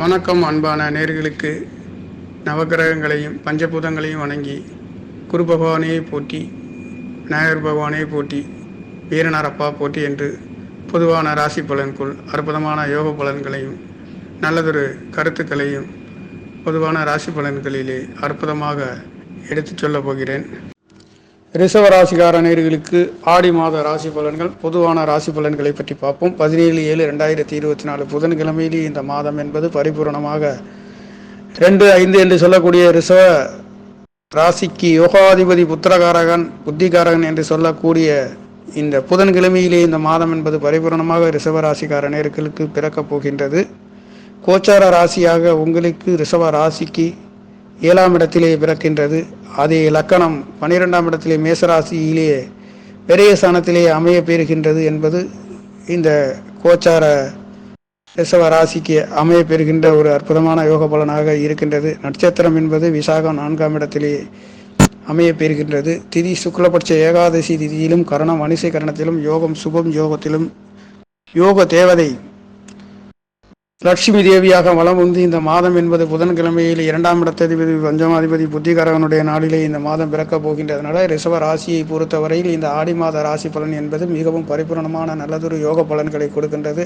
வணக்கம் அன்பான நேர்களுக்கு. நவகிரகங்களையும் பஞ்சபூதங்களையும் வணங்கி குரு பகவானையை போற்றி, விநாயகர் பகவானையை போற்றி, வீரனாரப்பா போற்றி என்று பொதுவான ராசி பலனுக்குள் அற்புதமான யோக பலன்களையும் நல்லதொரு கருத்துக்களையும் பொதுவான ராசி பலன்களிலே அற்புதமாக எடுத்துச் சொல்லப் போகிறேன். ரிஷப ராசிக்கார நேயர்களுக்கு ஆடி மாத ராசி பலன்கள், பொதுவான ராசி பலன்களை பற்றி பார்ப்போம். 17/7/2024 புதன்கிழமையிலேயே இந்த மாதம் என்பது பரிபூரணமாக 2/5 என்று சொல்லக்கூடிய ரிஷப ராசிக்கு யோகாதிபதி புத்திரகாரகன் புத்திகாரகன் என்று சொல்லக்கூடிய இந்த புதன்கிழமையிலே இந்த மாதம் என்பது பரிபூரணமாக ரிஷப ராசிக்கார நேயர்களுக்கு பிறக்கப் போகின்றது. கோச்சார ராசியாக உங்களுக்கு ரிஷப ராசிக்கு 7ஆம் இடத்திலே பிறக்கின்றது. அதே லக்கணம் 12ஆம் இடத்திலே மேசராசியிலே பெரிய ஸ்தானத்திலே அமைய பெறுகின்றது என்பது இந்த கோச்சார ரிஷப ராசிக்கு அமைய பெறுகின்ற ஒரு அற்புதமான யோக பலனாக இருக்கின்றது. நட்சத்திரம் என்பது விசாகம் 4ஆம் இடத்திலே அமைய பெறுகின்றது. திதி சுக்லபட்ச ஏகாதசி திதியிலும் கரணம் வணிசை கரணத்திலும் யோகம் சுபம் யோகத்திலும் யோக தேவதை லட்சுமி தேவியாக வலம் வந்து இந்த மாதம் என்பது புதன்கிழமையில் 2ஆம் இடத்ததிபதி பஞ்சமாதிபதி புத்திகாரகனுடைய நாளிலே இந்த மாதம் பிறக்கப் போகின்றதுனால ரிஷப ராசியை பொறுத்தவரையில் இந்த ஆடி மாத ராசி பலன் என்பது மிகவும் பரிபூர்ணமான நல்லதொரு யோக பலன்களை கொடுக்கின்றது.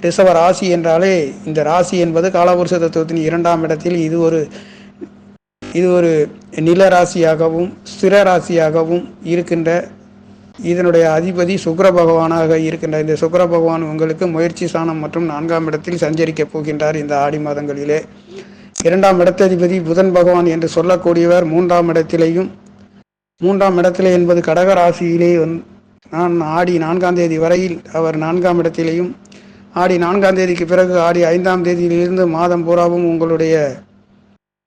ரிஷப ராசி என்றாலே இந்த ராசி என்பது காலபுருஷ தத்துவத்தின் 2ஆம் இடத்தில் இது ஒரு நில ராசியாகவும் ஸ்திர ராசியாகவும் இருக்கின்ற இதனுடைய அதிபதி சுக்கிர பகவானாக இருக்கின்ற இந்த சுக்கிர பகவான் உங்களுக்கு முயற்சி சாணம் மற்றும் 4ஆம் இடத்தில் சஞ்சரிக்கப் போகின்றார். இந்த ஆடி மாதங்களிலே 2ஆம் இடத்ததிபதி புதன் பகவான் என்று சொல்லக்கூடியவர் 3ஆம் இடத்திலேயும் 3ஆம் இடத்திலே என்பது கடக ராசியிலே ஆடி 4ஆம் தேதி வரையில் அவர் 4ஆம் இடத்திலேயும் ஆடி 4ஆம் தேதிக்கு பிறகு ஆடி 5ஆம் தேதியிலிருந்து மாதம் பூராவும் உங்களுடைய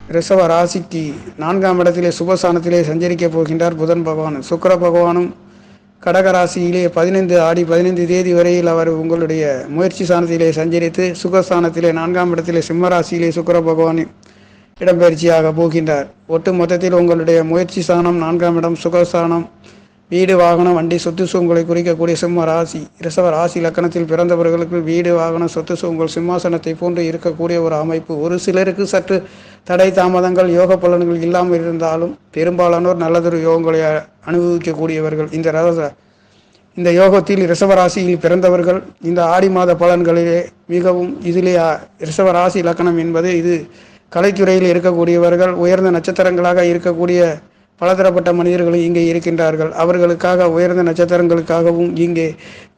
ரிஷப ராசிக்கு 4ஆம் இடத்திலே சுபஸ்தானத்திலே சஞ்சரிக்கப் போகின்றார் புதன் பகவான். சுக்கிர பகவானும் கடகராசியிலே 15 தேதி வரையில் அவர் உங்களுடைய முயற்சி ஸ்தானத்திலே சஞ்சரித்து சுகஸ்தானத்திலே 4ஆம் இடத்திலே சிம்மராசியிலே சுக்கிர பகவான் இடம்பெயர்ச்சியாக போகின்றார். ஒட்டு மொத்தத்தில் உங்களுடைய முயற்சி ஸ்தானம் 4ஆம் இடம், சுகஸ்தானம், வீடு வாகனம் வண்டி சொத்து சுகங்களை குறிக்கக்கூடிய சிம்ம ராசி. ரிஷப ராசி லக்கணத்தில் பிறந்தவர்களுக்கு வீடு வாகனம் சொத்து சுகங்கள் சிம்மாசனத்தை போன்று இருக்கக்கூடிய ஒரு அமைப்பு. ஒரு சிலருக்கு சற்று தடை தாமதங்கள் யோக பலன்கள் இல்லாமல் இருந்தாலும் பெரும்பாலானோர் நல்லதொரு யோகங்களை அனுபவிக்கக்கூடியவர்கள். இந்த யோகத்தில் ரிஷபராசியில் பிறந்தவர்கள் இந்த ஆடி மாத பலன்களிலே மிகவும் இதிலே ரிஷபராசி லக்கணம் என்பது இது கலைத்துறையில் இருக்கக்கூடியவர்கள், உயர்ந்த நட்சத்திரங்களாக இருக்கக்கூடிய பலதரப்பட்ட மனிதர்கள் இங்கே இருக்கின்றார்கள். அவர்களுக்காக உயர்ந்த நட்சத்திரங்களுக்காகவும் இங்கே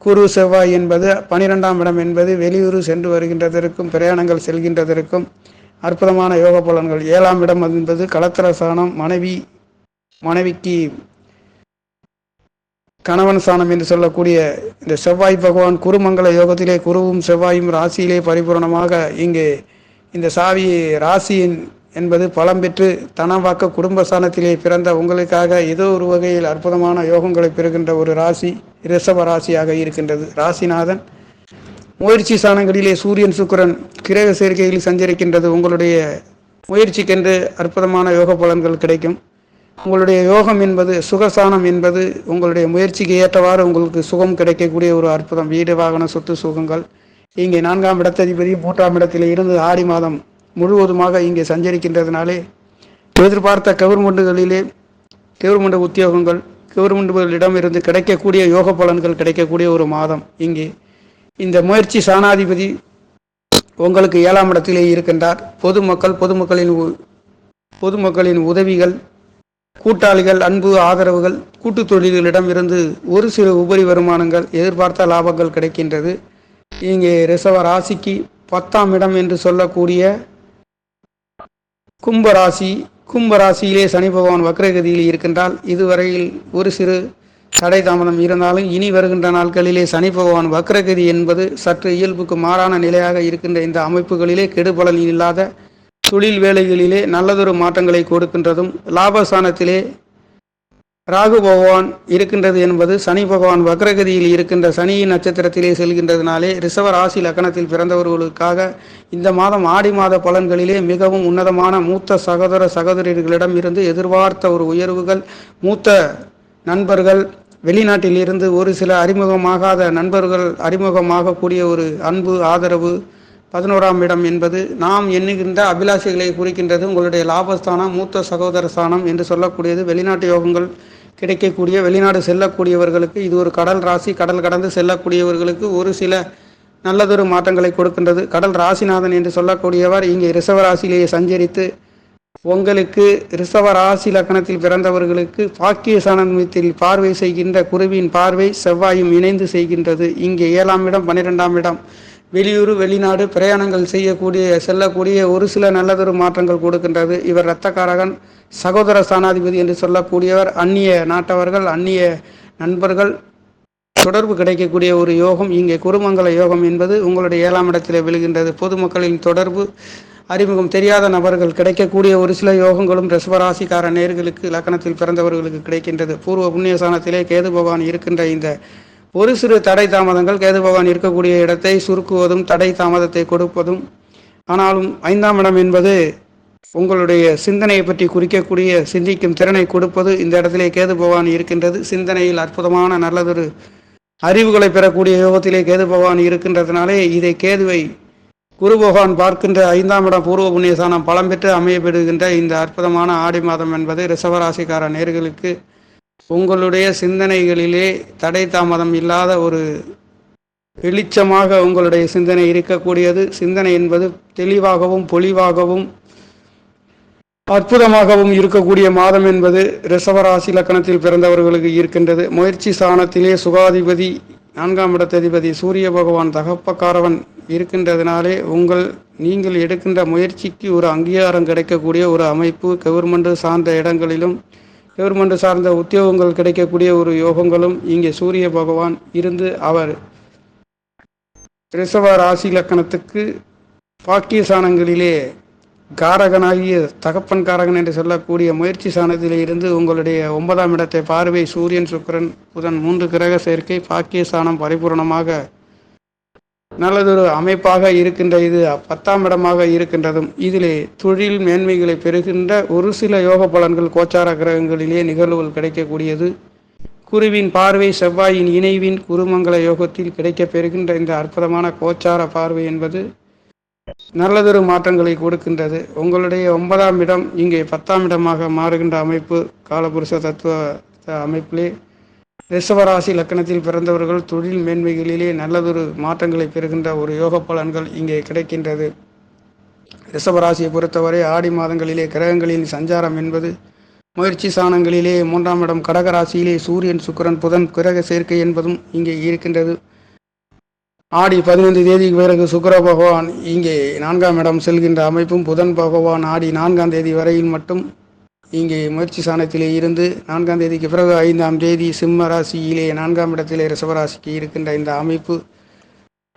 குரு செவ்வாய் என்பது 12ஆம் இடம் என்பது வெளியூர் சென்று வருகின்றதற்கும் பிரயாணங்கள் செல்கின்றதற்கும் அற்புதமான யோக பலன்கள். 7ஆம் இடம் என்பது களத்திர ஸ்தானம், மனைவிக்கு கணவன் ஸ்தானம் என்று சொல்லக்கூடிய இந்த செவ்வாய் பகவான் குருமங்கல யோகத்திலே குருவும் செவ்வாயும் ராசியிலே பரிபூர்ணமாக இங்கே இந்த ராசியின் என்பது பலம் பெற்று தனவாக்க குடும்பஸ்தானத்திலே பிறந்த உங்களுக்காக ஏதோ ஒரு வகையில் அற்புதமான யோகங்களை பெறுகின்ற ஒரு ராசி ரிஷப ராசியாக இருக்கின்றது. ராசிநாதன் முயற்சி ஸ்தானங்களிலே சூரியன் சுக்கிரன் கிரக சேர்க்கையில் சஞ்சரிக்கின்றது. உங்களுடைய முயற்சிக்கென்று அற்புதமான யோக பலன்கள் கிடைக்கும். உங்களுடைய யோகம் என்பது சுகஸ்தானம் என்பது உங்களுடைய முயற்சிக்கு ஏற்றவாறு உங்களுக்கு சுகம் கிடைக்கக்கூடிய ஒரு அற்புதம். வீடு வாகன சொத்து சுகங்கள் இங்கே 4ஆம் இடத்ததிபதி 3ஆம் இடத்திலே இருந்து ஆடி மாதம் முழுவதுமாக இங்கே சஞ்சரிக்கின்றதுனாலே எதிர்பார்த்த கவர்மெண்ட் உத்தியோகங்கள் கவர்மெண்ட்களிடம் இருந்து கிடைக்கக்கூடிய யோக பலன்கள் கிடைக்கக்கூடிய ஒரு மாதம். இங்கே இந்த முயற்சி சாணாதிபதி உங்களுக்கு 7ஆம் இடத்திலே இருக்கின்றார். பொதுமக்களின் உதவிகள், கூட்டாளிகள், அன்பு ஆதரவுகள், கூட்டு தொழில்களிடம் இருந்து ஒரு சில உபரி வருமானங்கள், எதிர்பார்த்த லாபங்கள் கிடைக்கின்றது. இங்கே ரிஷப ராசிக்கு 10ஆம் இடம் என்று சொல்லக்கூடிய கும்பராசியிலே சனி பகவான் வக்ரகதியில் இருக்கின்றால் இதுவரையில் ஒரு சிறு தடை தாமதம் இருந்தாலும் இனி வருகின்ற நாட்களிலே சனி பகவான் வக்ரகதி என்பது சற்று இயல்புக்கு மாறான நிலையாக இருக்கின்ற இந்த அமைப்புகளிலே கெடுபலன் இல்லாத தொழில் வேலைகளிலே நல்லதொரு மாற்றங்களை கொடுக்கின்றதும், லாபஸ்தானத்திலே ராகு பகவான் இருக்கின்றது என்பது சனி பகவான் வக்ரகதியில் இருக்கின்ற சனியின் நட்சத்திரத்திலே செல்கின்றதுனாலே ரிஷப ராசி லக்கணத்தில் பிறந்தவர்களுக்காக இந்த மாதம் ஆடி மாத பலன்களிலே மிகவும் உன்னதமான மூத்த சகோதரிகளிடம் இருந்து எதிர்பார்த்த ஒரு உயர்வுகள், மூத்த நண்பர்கள், வெளிநாட்டில் இருந்து ஒரு சில அறிமுகமாகாத நண்பர்கள் அறிமுகமாகக்கூடிய ஒரு அன்பு ஆதரவு 11ஆம் இடம் என்பது நாம் எண்ணுகின்ற அபிலாஷைகளை குறிக்கின்றது. உங்களுடைய லாபஸ்தானம், மூத்த சகோதர ஸ்தானம் என்று சொல்லக்கூடியது. வெளிநாட்டு யோகங்கள் கிடைக்கக்கூடிய, வெளிநாடு செல்லக்கூடியவர்களுக்கு இது ஒரு கடல் ராசி. கடல் கடந்து செல்லக்கூடியவர்களுக்கு ஒரு சில நல்லதொரு மாற்றங்களை கொடுக்கின்றது. கடல் ராசிநாதன் என்று சொல்லக்கூடியவர் இங்கே ரிஷப ராசியிலேயே சஞ்சரித்து உங்களுக்கு ரிஷப ராசி லக்கணத்தில் பிறந்தவர்களுக்கு பாக்கிய சாணத்தில் பார்வை செய்கின்ற குருவின் பார்வை செவ்வாயும் இணைந்து செய்கின்றது. இங்கே 7ஆம் இடம் 12ஆம் இடம் வெளியூர் வெளிநாடு பிரயாணங்கள் செல்லக்கூடிய ஒரு சில நல்லதொரு மாற்றங்கள் கொடுக்கின்றது. இவர் இரத்தக்காரகன், சகோதர ஸ்தானாதிபதி என்று சொல்லக்கூடியவர். அந்நிய நாட்டவர்கள், அந்நிய நண்பர்கள் தொடர்பு கிடைக்கக்கூடிய ஒரு யோகம். இங்கே குருமங்கல யோகம் என்பது உங்களுடைய 7ஆம் இடத்திலே விழுகின்றது. பொதுமக்களின் தொடர்பு, அறிமுகம் தெரியாத நபர்கள் கிடைக்கக்கூடிய ஒரு சில யோகங்களும் ரிஷபராசிக்கார நேர்களுக்கு லக்கணத்தில் பிறந்தவர்களுக்கு கிடைக்கின்றது. பூர்வ புண்ணியஸ்தானத்திலே கேது பகவான் இருக்கின்ற இந்த ஒரு சிறு தடை தாமதங்கள், கேது பகவான் இருக்கக்கூடிய இடத்தை சுருக்குவதும் தடை தாமதத்தை கொடுப்பதும். ஆனாலும் 5ஆம் இடம் என்பது உங்களுடைய சிந்தனையை பற்றி குறிக்கக்கூடிய சிந்திக்கும் திறனை கொடுப்பது. இந்த இடத்திலே கேது பகவான் இருக்கின்றது. சிந்தனையில் அற்புதமான நல்லதொரு அறிவுகளை பெறக்கூடிய யோகத்திலே கேது பகவான் இருக்கின்றதுனாலே இதை கேதுவை குரு பகவான் பார்க்கின்ற 5ஆம் இடம் பூர்வ புண்ணியஸ்தானம் பலம் பெற்று அமையப்படுகின்ற இந்த அற்புதமான ஆடி மாதம் என்பது ரிஷபராசிக்கார நேர்களுக்கு உங்களுடைய சிந்தனைகளிலே தடை தாமதம் இல்லாத ஒரு வெளிச்சமாக உங்களுடைய சிந்தனை இருக்கக்கூடியது. சிந்தனை என்பது தெளிவாகவும் பொலிவாகவும் அற்புதமாகவும் இருக்கக்கூடிய மாதம் என்பது ரிஷபராசி லக்கணத்தில் பிறந்தவர்களுக்கு இருக்கின்றது. முயற்சி ஸ்தானத்திலே சுகாதிபதி 4ஆம் இடத்ததிபதி சூரிய பகவான் தகப்பக்காரவன் இருக்கின்றதுனாலே நீங்கள் எடுக்கின்ற முயற்சிக்கு ஒரு அங்கீகாரம் கிடைக்கக்கூடிய ஒரு அமைப்பு. கவர்மெண்ட் சார்ந்த இடங்களிலும் கவர்மெண்ட் சார்ந்த உத்தியோகங்கள் கிடைக்கக்கூடிய ஒரு யோகங்களும் இங்கே சூரிய பகவான் இருந்து அவர் ரிஷப ராசி லக்கணத்துக்கு பாக்கிய சாணங்களிலே காரகனாகிய தகப்பன் காரகன் என்று சொல்லக்கூடிய முயற்சி சாணத்திலே இருந்து உங்களுடைய 9ஆம் இடத்தை பார்வை சூரியன் சுக்கிரன் புதன் 3 கிரக சேர்க்கை பாக்கிய சாணம் பரிபூர்ணமாக நல்லதொரு அமைப்பாக இருக்கின்ற இது 10ஆம் இடமாக இருக்கின்றதும் இதிலே தொழில் மேன்மைகளை பெறுகின்ற ஒரு சில யோக பலன்கள் கோச்சார கிரகங்களிலே நிகழ்வுகள் கிடைக்கக்கூடியது. குருவின் பார்வை செவ்வாயின் இணைவின் குருமங்கல யோகத்தில் கிடைக்க பெறுகின்ற இந்த அற்புதமான கோச்சார பார்வை என்பது நல்லதொரு மாற்றங்களை கொடுக்கின்றது. உங்களுடைய 9ஆம் இடம் இங்கே 10ஆம் இடமாக மாறுகின்ற அமைப்பு காலபுருஷ தத்துவ அமைப்பிலே ரிஷபராசி லக்கணத்தில் பிறந்தவர்கள் தொழில் மேன்மைகளிலே நல்லதொரு மாற்றங்களை பெறுகின்ற ஒரு யோக பலன்கள் இங்கே கிடைக்கின்றது. ரிஷபராசியை பொறுத்தவரை ஆடி மாதங்களிலே கிரகங்களின் சஞ்சாரம் என்பது முயற்சி சாணங்களிலே 3ஆம் இடம் கடகராசியிலே சூரியன் சுக்கிரன் புதன் கிரக சேர்க்கை என்பதும் இங்கே இருக்கின்றது. ஆடி 15 தேதிக்கு பிறகு சுக்கிர பகவான் இங்கே 4ஆம் இடம் செல்கின்ற அமைப்பும் புதன் பகவான் ஆடி 4ஆம் தேதி வரையில் மட்டும் இங்கே முயற்சி சாணத்திலே இருந்து 4ஆம் தேதிக்கு பிறகு 5ஆம் தேதி சிம்ம ராசியிலே 4ஆம் இடத்திலே ரிஷபராசிக்கு இருக்கின்ற இந்த அமைப்பு.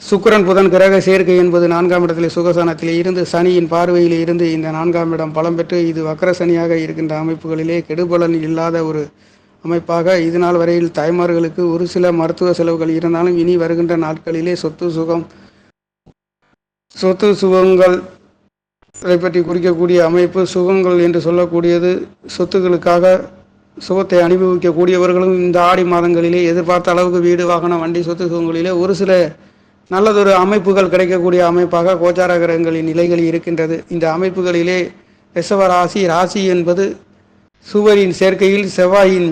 சுக்கிரன் புதன் கிரக சேர்க்கை என்பது 4ஆம் இடத்திலே சுகசானத்திலே இருந்து சனியின் பார்வையிலே இருந்து இந்த 4ஆம் இடம் பலம் பெற்று இது வக்கர சனியாக இருக்கின்ற அமைப்புகளிலே கெடுபலன் இல்லாத ஒரு அமைப்பாக இதுநாள் வரையில் தாய்மார்களுக்கு ஒரு சில மருத்துவ செலவுகள் இருந்தாலும் இனி வருகின்ற நாட்களிலே சொத்து சுகங்கள் அதை பற்றி குறிக்கக்கூடிய அமைப்பு. சுகங்கள் என்று சொல்லக்கூடியது சொத்துக்களுக்காக சுகத்தை அனுபவிக்கக்கூடியவர்களும் இந்த ஆடி மாதங்களிலே எதிர்பார்த்த அளவுக்கு வீடு வாகனம் வண்டி சொத்து சுகங்களிலே ஒரு சில நல்லதொரு அமைப்புகள் கிடைக்கக்கூடிய அமைப்பாக கோச்சார கிரகங்களின் நிலைகள் இருக்கின்றது. இந்த அமைப்புகளிலே ரிஷப ராசி என்பது சுவரின் சேர்க்கையில் செவ்வாயின்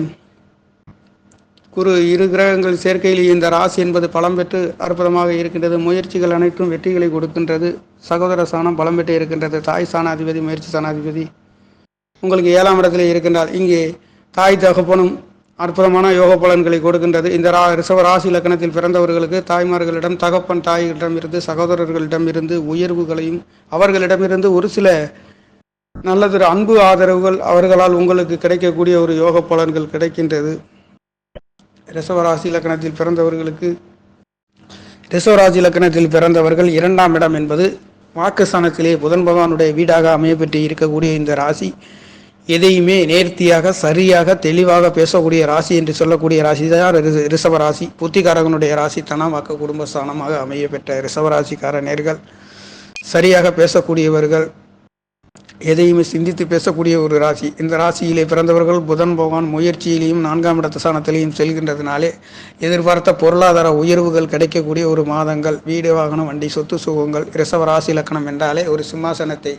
குரு 2 கிரகங்கள் சேர்க்கையில் இந்த ராசி என்பது பலம் பெற்று அற்புதமாக இருக்கின்றது. முயற்சிகள் அனைத்தும் வெற்றிகளை கொடுக்கின்றது. சகோதர ஸ்தானம் பலம் பெற்று இருக்கின்றது. தாய் ஸ்தானாதிபதி முயற்சி ஸ்தானாதிபதி உங்களுக்கு 7ஆம் இடத்திலே இருக்கின்றார். இங்கே தாய் தகப்பனும் அற்புதமான யோக பலன்களை கொடுக்கின்றது. இந்த ரிஷப ராசி லக்கணத்தில் பிறந்தவர்களுக்கு தாய்மார்களிடம் தகப்பன் தாய்களிடமிருந்து சகோதரர்களிடமிருந்து உயர்வுகளையும் அவர்களிடமிருந்து ஒரு சில நல்லதொரு அன்பு ஆதரவுகள் அவர்களால் உங்களுக்கு கிடைக்கக்கூடிய ஒரு யோக பலன்கள் கிடைக்கின்றது. ரிஷபராசி லக்கணத்தில் பிறந்தவர்கள் 2ஆம் இடம் என்பது வாக்குஸ்தானத்திலே புதன் பகவானுடைய வீடாக அமையப்பட்டு இருக்கக்கூடிய இந்த ராசி எதையுமே நேர்த்தியாக சரியாக தெளிவாக பேசக்கூடிய ராசி என்று சொல்லக்கூடிய ராசி தான் ரிஷபராசி. புத்திகாரகனுடைய ராசி தனம் வாக்கு குடும்பஸ்தானமாக அமைய பெற்ற ரிஷபராசிக்கார நேர்கள் சரியாக பேசக்கூடியவர்கள், எதையுமே சிந்தித்து பேசக்கூடிய ஒரு ராசி. இந்த ராசியிலே பிறந்தவர்கள் புதன் பகவான் முயற்சியிலையும் 4ஆம் இடத்து ஸ்தானத்திலையும் செல்கின்றதுனாலே எதிர்பார்த்த பொருளாதார உயர்வுகள் கிடைக்கக்கூடிய ஒரு மாதங்கள். வீடு வாகனம் வண்டி சொத்து சுகங்கள். ரிஷப ராசி இலக்கணம் என்றாலே ஒரு சிம்மாசனத்தை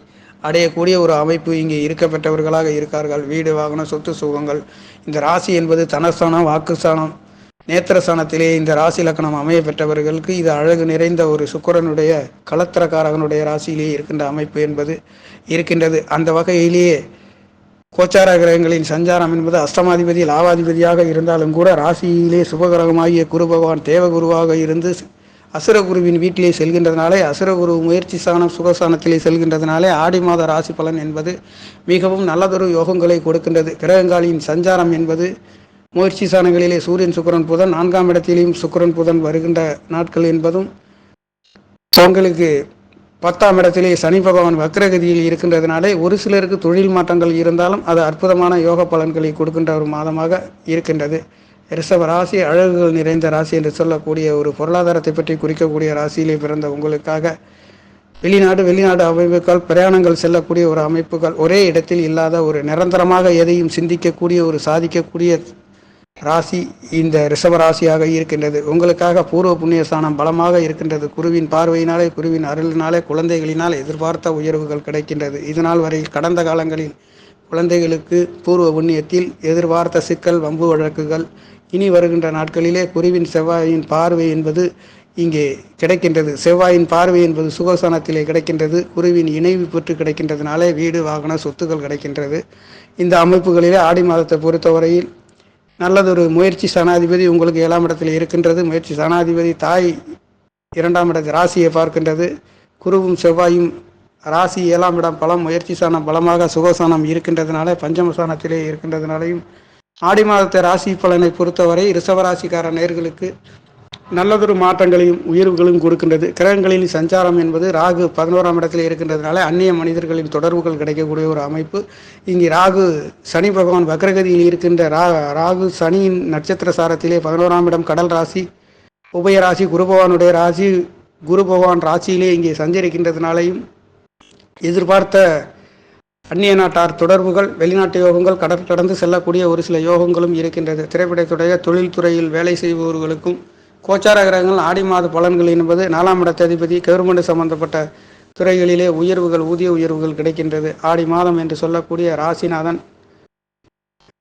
அடையக்கூடிய ஒரு அமைப்பு இங்கே இருக்கப்பட்டவர்களாக இருக்கார்கள். வீடு வாகனம் சொத்து சுகங்கள். இந்த ராசி என்பது தனஸ்தானம் வாக்குஸ்தானம் நேத்திரஸ்தானத்திலே இந்த ராசி இலக்கணம் அமைய பெற்றவர்களுக்கு இது அழகு நிறைந்த ஒரு சுக்கிரனுடைய கலத்திரக்காரகனுடைய ராசியிலேயே இருக்கின்ற அமைப்பு என்பது இருக்கின்றது. அந்த வகையிலேயே கோச்சார கிரகங்களின் சஞ்சாரம் என்பது அஷ்டமாதிபதி லாபாதிபதியாக இருந்தாலும் கூட ராசியிலே சுபகிரகமாகிய குரு பகவான் தேவகுருவாக இருந்து அசுரகுருவின் வீட்டிலே செல்கின்றதுனாலே அசுரகுரு முயற்சி ஸ்தானம் சுகஸ்தானத்திலே செல்கின்றதுனாலே ஆடி மாத ராசி பலன் என்பது மிகவும் நல்லதொரு யோகங்களை கொடுக்கின்றது. கிரகங்களின் சஞ்சாரம் என்பது முயற்சி ஸ்தானங்களிலே சூரியன் சுக்கிரன் புதன் 4ஆம் இடத்திலேயும் சுக்கிரன் புதன் வருகின்ற நாட்கள் என்பதும் உங்களுக்கு 10ஆம் இடத்திலே சனி பகவான் வக்ரகதியில் இருக்கின்றதுனாலே ஒரு சிலருக்கு தொழில் மாற்றங்கள் இருந்தாலும் அது அற்புதமான யோக பலன்களை கொடுக்கின்ற ஒரு மாதமாக இருக்கின்றது. ரிஷப ராசி அழகுகள் நிறைந்த ராசி என்று சொல்லக்கூடிய ஒரு பொருளாதாரத்தை பற்றி குறிக்கக்கூடிய ராசியிலே பிறந்த உங்களுக்காக வெளிநாடு அமைப்புகள் பிரயாணங்கள் செல்லக்கூடிய ஒரு அமைப்புகள் ஒரே இடத்தில் இல்லாத ஒரு நிரந்தரமாக எதையும் சிந்திக்கக்கூடிய ஒரு சாதிக்கக்கூடிய ராசி இந்த ரிஷப ராசியாக இருக்கின்றது. உங்களுக்காக பூர்வ புண்ணிய ஸ்தானம் பலமாக இருக்கின்றது. குருவின் பார்வையினாலே குருவின் அருளினாலே குழந்தைகளினால் எதிர்பார்த்த உயர்வுகள் கிடைக்கின்றது. இதனால் வரை கடந்த காலங்களில் குழந்தைகளுக்கு பூர்வ புண்ணியத்தில் எதிர்பார்த்த சிக்கல் வம்பு வழக்குகள் இனி வருகின்ற நாட்களிலே குருவின் செவ்வாயின் பார்வை என்பது இங்கே கிடைக்கின்றது. செவ்வாயின் பார்வை என்பது சுகஸ்தானத்திலே கிடைக்கின்றது. குருவின் இணைவு பெற்று கிடைக்கின்றதுனாலே வீடு வாகன சொத்துக்கள் கிடைக்கின்றது. இந்த அமைப்புகளிலே ஆடி மாதத்தை பொறுத்தவரையில் நல்லதொரு முயற்சி ஸ்தானாதிபதி உங்களுக்கு 7ஆம் இடத்தில் இருக்கின்றது. முயற்சி ஸ்தானாதிபதி தாய் 2ஆம் இடத்து ராசியை பார்க்கின்றது. குருவும் செவ்வாயும் ராசி 7ஆம் இடம் பலம் முயற்சி ஸ்தானம் பலமாக சுகஸ்தானம் இருக்கின்றதுனால பஞ்சமஸ்தானத்திலே இருக்கின்றதுனாலையும் ஆடி மாதத்தை ராசி பலனை பொறுத்தவரை ரிஷபராசிக்கார நேர்களுக்கு நல்லதொரு மாற்றங்களையும் உயர்வுகளும் கொடுக்கின்றது. கிரகங்களின் சஞ்சாரம் என்பது ராகு 11ஆம் இடத்தில் இருக்கின்றதுனால அந்நிய மனிதர்களின் தொடர்புகள் கிடைக்கக்கூடிய ஒரு அமைப்பு. இங்கே ராகு சனி பகவான் வக்ரகதியில் இருக்கின்ற ராகு சனியின் நட்சத்திர சாரத்திலே 11ஆம் இடம் கடல் ராசி உபயராசி குரு பகவானுடைய ராசி குரு பகவான் ராசியிலே இங்கே சஞ்சரிக்கின்றதுனாலையும் எதிர்பார்த்த அந்நிய நாட்டார் தொடர்புகள் வெளிநாட்டு யோகங்கள் கடந்து செல்லக்கூடிய ஒரு சில யோகங்களும் இருக்கின்றது. திரைப்படத்துடைய தொழில்துறையில் வேலை செய்பவர்களுக்கும் கோச்சார கிரகங்கள் ஆடி மாத பலன்கள் என்பது 4ஆம் இடத்த அதிபதி கவர்மெண்ட் சம்பந்தப்பட்ட துறைகளிலே உயர்வுகள் ஊதிய உயர்வுகள் கிடைக்கின்றது. ஆடி மாதம் என்று சொல்லக்கூடிய ராசிநாதன்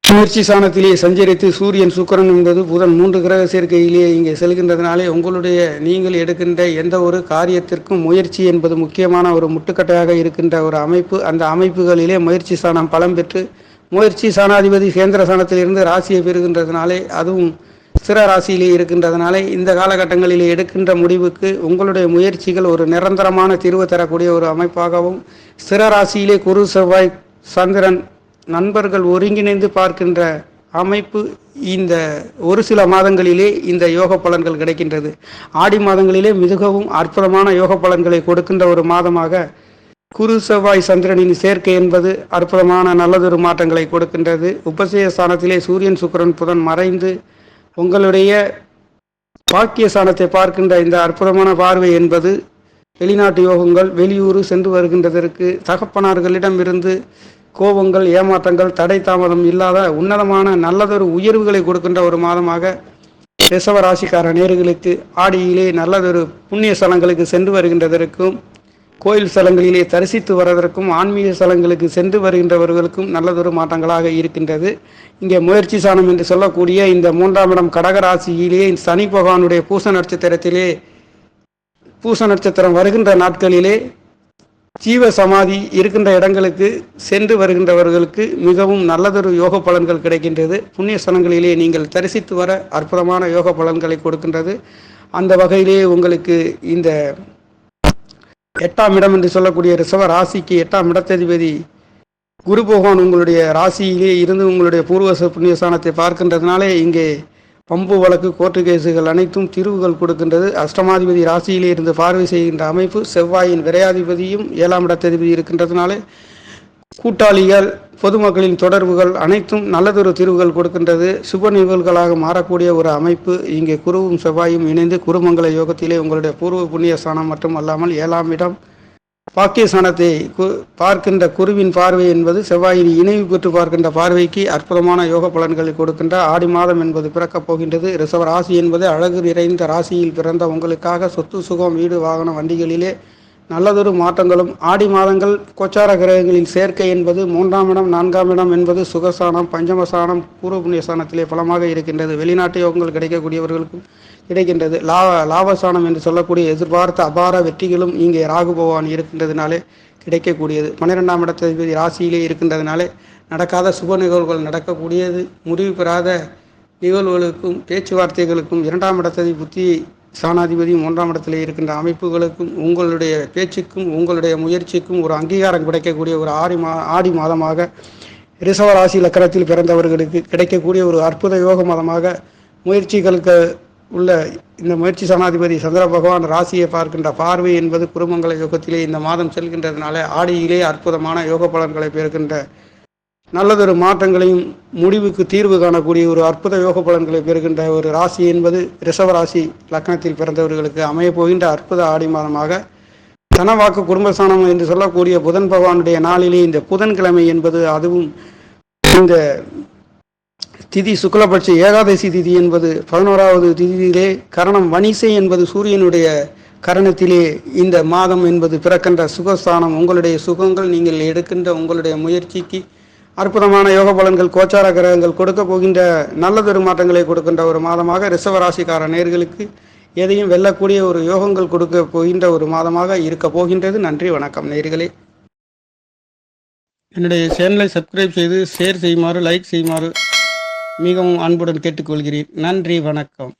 முயற்சி ஸ்தானத்திலே சஞ்சரித்து சூரியன் சுக்கிரன் என்பது புதன் 3 கிரக சேர்க்கையிலேயே இங்கே செல்கின்றதுனாலே உங்களுடைய நீங்கள் எடுக்கின்ற எந்த ஒரு காரியத்திற்கும் முயற்சி என்பது முக்கியமான ஒரு முட்டுக்கட்டையாக இருக்கின்ற ஒரு அமைப்பு. அந்த அமைப்புகளிலே முயற்சி ஸ்தானம் பலம் பெற்று முயற்சி ஸ்தானாதிபதி கேந்திர ஸ்தானத்திலிருந்து ராசியை பெறுகின்றதுனாலே அதுவும் ஸ்திர ராசியிலே இருக்கின்றதுனாலே இந்த காலகட்டங்களிலே எடுக்கின்ற முடிவுக்கு உங்களுடைய முயற்சிகள் ஒரு நிரந்தரமான தீர்வு தரக்கூடிய ஒரு அமைப்பாகவும் ஸ்திர ராசியிலே குரு செவ்வாய் சந்திரன் நண்பர்கள் ஒருங்கிணைந்து பார்க்கின்ற அமைப்பு இந்த ஒரு சில மாதங்களிலே இந்த யோக பலன்கள் கிடைக்கின்றது. ஆடி மாதங்களிலே மிகவும் அற்புதமான யோக பலன்களை கொடுக்கின்ற ஒரு மாதமாக குரு செவ்வாய் சந்திரனின் சேர்க்கை என்பது அற்புதமான நல்லதொரு மாற்றங்களை கொடுக்கின்றது. உபசய ஸ்தானத்திலே சூரியன் சுக்கிரன் புதன் மறைந்து உங்களுடைய பாக்கிய ஸ்தானத்தை பார்க்கின்ற இந்த அற்புதமான பார்வை என்பது வெளிநாட்டு யோகங்கள் வெளியூர் சென்று வருகின்றதற்கு தகப்பனார்களிடம் இருந்து கோபங்கள் ஏமாற்றங்கள் தடை தாமதம் இல்லாத உன்னதமான நல்லதொரு உயர்வுகளை கொடுக்கின்ற ஒரு மாதமாக ரிஷப ராசிக்கார நேயர்களுக்கு ஆடியிலே நல்லதொரு புண்ணிய ஸ்தலங்களுக்கு சென்று வருகின்றதற்கும் கோயில் ஸ்தலங்களிலே தரிசித்து வருவதற்கும் ஆன்மீக ஸ்தலங்களுக்கு சென்று வருகின்றவர்களுக்கும் நல்லதொரு மாற்றங்களாக இருக்கின்றது. இங்கே முயற்சி ஸ்தானம் என்று சொல்லக்கூடிய இந்த 3ஆம் இடம் கடகராசியிலே சனி பகவானுடைய பூச நட்சத்திரம் வருகின்ற நாட்களிலே ஜீவ சமாதி இருக்கின்ற இடங்களுக்கு சென்று வருகின்றவர்களுக்கு மிகவும் நல்லதொரு யோக பலன்கள் கிடைக்கின்றது. புண்ணிய ஸ்தலங்களிலே நீங்கள் தரிசித்து வர அற்புதமான யோக பலன்களை கொடுக்கின்றது. அந்த வகையிலே உங்களுக்கு இந்த 8ஆம் இடம் என்று சொல்லக்கூடிய ரிஷப ராசிக்கு 8ஆம் இடத்ததிபதி குரு பகவான் உங்களுடைய ராசியிலே இருந்து உங்களுடைய பூர்வ புண்ணிய ஸ்தானத்தை பார்க்கின்றதுனாலே இங்கே பம்பு வழக்கு கோர்ட்டு கேசுகள் அனைத்தும் தீர்வுகள் கொடுக்கின்றது. அஷ்டமாதிபதி ராசியிலே இருந்து பார்வை செய்கின்ற அமைப்பு செவ்வாயின் விரையாதிபதியும் 7ஆம் இடத்ததிபதி இருக்கின்றதுனாலே கூட்டாளிகள் பொதுமக்களின் தொடர்புகள் அனைத்தும் நல்லதொரு தீர்வுகள் கொடுக்கின்றது. சுப நிகழ்வுகளாக மாறக்கூடிய ஒரு அமைப்பு. இங்கே குருவும் செவ்வாயும் இணைந்து குருமங்கல யோகத்திலே உங்களுடைய பூர்வ புண்ணிய ஸ்தானம் மட்டும் அல்லாமல் 7ஆம் இடம் பாக்கியஸ்தானத்தை பார்க்கின்ற குருவின் பார்வை என்பது செவ்வாயின் இணைவு பெற்று பார்க்கின்ற பார்வைக்கு அற்புதமான யோக பலன்களை கொடுக்கின்ற ஆடி மாதம் என்பது பிறக்கப் போகின்றது. ரிஷப ராசி என்பது அழகு நிறைந்த ராசியில் பிறந்த உங்களுக்காக சொத்து சுகம் வீடு வாகன வண்டிகளிலே நல்லதொரு மாற்றங்களும் ஆடி மாதங்கள் கோச்சார கிரகங்களின் சேர்க்கை என்பது 3ஆம் இடம் 4ஆம் இடம் என்பது சுகஸ்தானம் பஞ்சமஸ்தானம் பூர்வ புண்ணியஸ்தானத்திலே பலமாக இருக்கின்றது. வெளிநாட்டு யோகங்கள் கிடைக்கக்கூடியவர்களுக்கும் கிடைக்கின்றது. லாபஸ்தானம் என்று சொல்லக்கூடிய எதிர்பார்த்த அபார வெற்றிகளும் இங்கே ராகு பகவான் இருக்கின்றதுனாலே கிடைக்கக்கூடியது. 12ஆம் இடத்ததிபதி ராசியிலே இருக்கின்றதுனாலே நடக்காத சுப நிகழ்வுகள் நடக்கக்கூடியது. முடிவு பெறாத நிகழ்வுகளுக்கும் பேச்சுவார்த்தைகளுக்கும் 2ஆம் இடத்ததி புத்தி சாணாதிபதி 3ஆம் இடத்திலே இருக்கின்ற அமைப்புகளுக்கும் உங்களுடைய பேச்சுக்கும் உங்களுடைய முயற்சிக்கும் ஒரு அங்கீகாரம் கிடைக்கக்கூடிய ஒரு ஆடி மாதமாக ரிஷப ராசி லக்கணத்தில் பிறந்தவர்களுக்கு கிடைக்கக்கூடிய ஒரு அற்புத யோக மாதமாக முயற்சிகளுக்கு உள்ள இந்த முயற்சி சனாதிபதி சந்திர பகவான் ராசியை பார்க்கின்ற பார்வை என்பது குருமங்கல யோகத்திலே இந்த மாதம் செல்கின்றதுனால ஆடியிலே அற்புதமான யோக பலன்களை பெறுகின்ற நல்லதொரு மாற்றங்களையும் முடிவுக்கு தீர்வு காணக்கூடிய ஒரு அற்புத யோக பலன்களை பெறுகின்ற ஒரு ராசி என்பது ரிஷப ராசி லக்னத்தில் பிறந்தவர்களுக்கு அமையப் போகின்ற அற்புத ஆடி மாதமாக தனவாக்கு குடும்பஸ்தானம் என்று சொல்லக்கூடிய புதன் பகவானுடைய நாளிலே இந்த புதன்கிழமை என்பது அதுவும் இந்த திதி சுக்லபட்ச ஏகாதசி திதி என்பது 11வது திதியிலே கரணம் வணிசை என்பது சூரியனுடைய கரணத்திலே இந்த மாதம் என்பது பிறக்கின்ற சுகஸ்தானம். உங்களுடைய சுகங்கள் நீங்கள் எடுக்கின்ற உங்களுடைய முயற்சிக்கு அற்புதமான யோக பலன்கள் கோச்சார கிரகங்கள் கொடுக்க போகின்ற நல்லதொரு மாற்றங்களை கொடுக்கின்ற ஒரு மாதமாக ரிஷபராசிக்கார நேர்களுக்கு எதையும் வெல்லக்கூடிய ஒரு யோகங்கள் கொடுக்க போகின்ற ஒரு மாதமாக இருக்க போகின்றது. நன்றி, வணக்கம் நேயர்களே. என்னுடைய சேனலை சப்ஸ்கிரைப் செய்து ஷேர் செய்யுமாறு லைக் செய்யுமாறு மிகவும் அன்புடன் கேட்டுக்கொள்கிறேன். நன்றி, வணக்கம்.